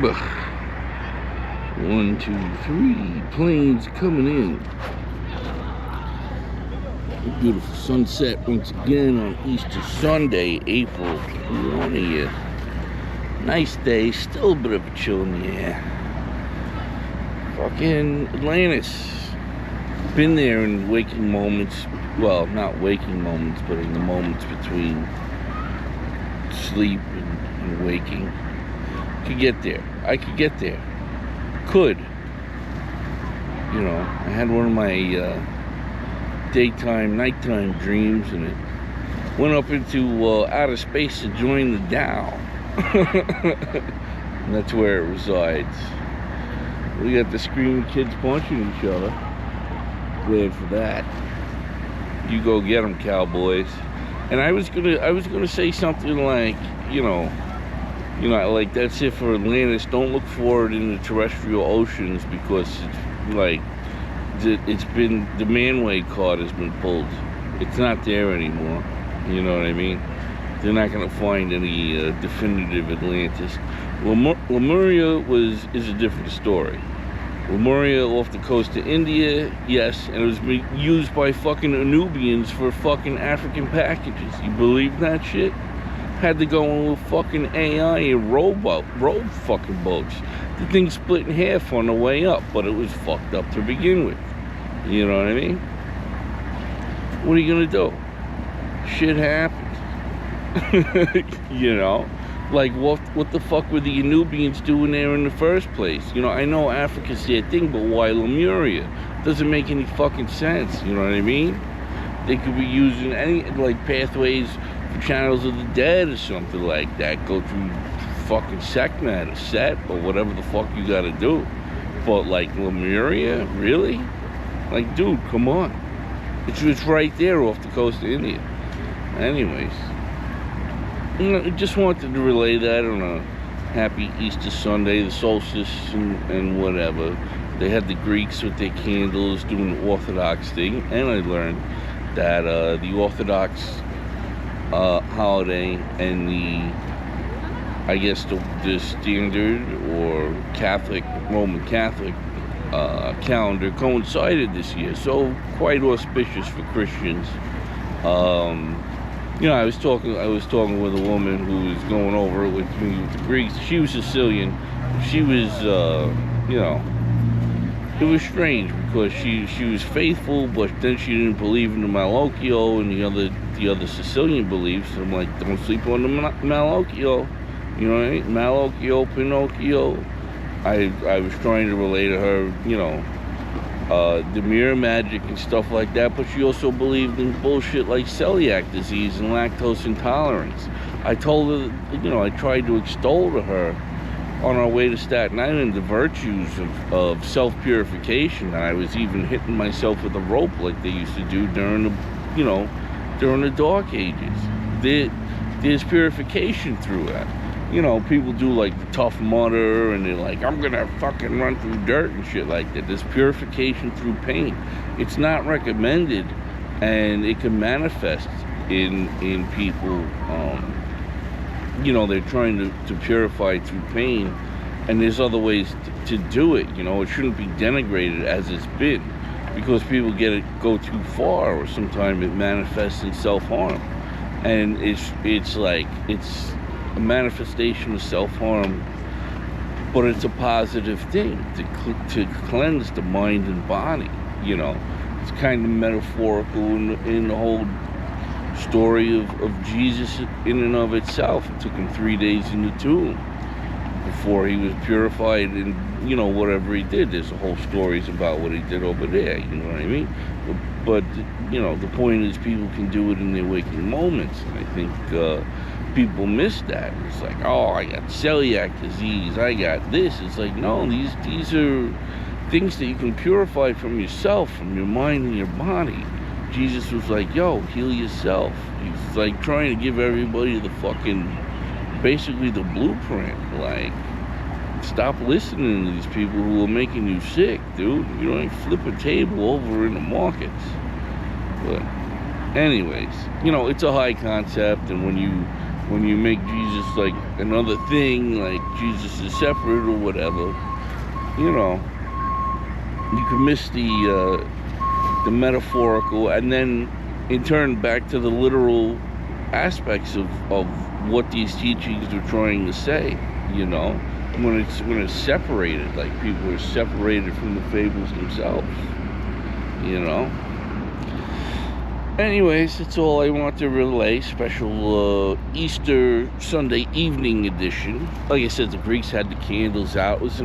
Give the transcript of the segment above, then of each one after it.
1, 2, 3 planes coming in. Beautiful sunset once again on Easter Sunday, April 20th. Nice day, still a bit of a chill in the air. Fucking Atlantis. Been there in waking moments. Well, not waking moments, but in the moments between sleep and waking. Could get there. I could get there. Could. You know, I had one of my daytime, nighttime dreams, and it went up into outer space to join the Dow. And that's where it resides. We got the screaming kids punching each other. Glad for that. You go get them, cowboys. And I was gonna say something like, you know, like that's it for Atlantis. Don't look for it in the terrestrial oceans because it's like it's been, the manway card has been pulled. It's not there anymore. You know what I mean? They're not gonna find any definitive Atlantis. Lemuria is a different story. Lemuria off the coast of India, yes, and it was used by fucking Nubians for fucking African packages. You believe that shit? Had to go in with fucking AI and row fucking boats. The thing split in half on the way up, but it was fucked up to begin with. You know what I mean? What are you gonna do? Shit happens. You know? Like, what the fuck were the Nubians doing there in the first place? You know, I know Africa's their thing, but why Lemuria? Doesn't make any fucking sense, you know what I mean? They could be using any, like, pathways for channels of the dead or something like that. Go through fucking Sekhmet or Set or whatever the fuck you gotta do. But, like, Lemuria? Really? Like, dude, come on. It's right there off the coast of India. Anyways. I just wanted to relay that on a happy Easter Sunday, the solstice and whatever. They had the Greeks with their candles doing the Orthodox thing, and I learned that the Orthodox holiday and I guess the standard or Catholic, Roman Catholic calendar coincided this year, so quite auspicious for Christians. You know, I was talking with a woman who was going over it with me with the Greeks. She was Sicilian. She was, you know, it was strange because she was faithful, but then she didn't believe in the Malocchio and the other Sicilian beliefs. I'm like, don't sleep on the Malocchio. You know what I mean? Malocchio, Pinocchio. I was trying to relay to her, you know, the mirror magic and stuff like that, but she also believed in bullshit like celiac disease and lactose intolerance. I told her, you know, I tried to extol to her on our way to Staten Island the virtues of self-purification. I was even hitting myself with a rope like they used to do during the, you know, during the Dark Ages. There's purification through that. You know, people do like the Tough Mudder and they're like, I'm gonna fucking run through dirt and shit like that. There's purification through pain. It's not recommended, and it can manifest in people. You know, they're trying to purify through pain, and there's other ways to do it. You know, it shouldn't be denigrated as it's been, because people go too far, or sometimes it manifests in self-harm, and it's like it's a manifestation of self-harm, but it's a positive thing to cleanse the mind and body. You know, it's kind of metaphorical in the whole story of Jesus in and of itself. It took him 3 days in the tomb before he was purified, and you know, whatever he did. There's a whole stories about what he did over there, you know what I mean? But you know, the point is people can do it in their waking moments, and I think people miss that. It's like, oh, I got celiac disease, I got this. It's like, no, these are things that you can purify from yourself, from your mind and your body. Jesus was like, yo, heal yourself. He's like trying to give everybody the fucking, basically the blueprint. Like, stop listening to these people who are making you sick, dude. You don't flip a table over in the markets. But anyways, you know, it's a high concept, and when when you make Jesus like another thing, like Jesus is separate or whatever, you know, you can miss the metaphorical, and then in turn back to the literal aspects of what these teachings are trying to say, you know, when it's separated, like people are separated from the fables themselves, you know. Anyways, that's all I want to relay. Special Easter Sunday evening edition. Like I said, the Greeks had the candles out. It was a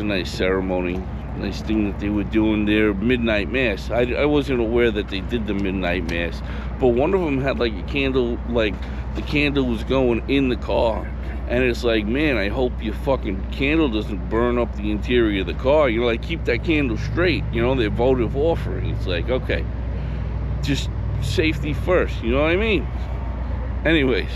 nice ceremony. Nice thing that they were doing their midnight mass. I wasn't aware that they did the midnight mass, but one of them had like a candle, like the candle was going in the car, and it's like, man, I hope your fucking candle doesn't burn up the interior of the car. You know, like, keep that candle straight. You know, their votive offering. It's like, okay, just safety first. You know what I mean? Anyways.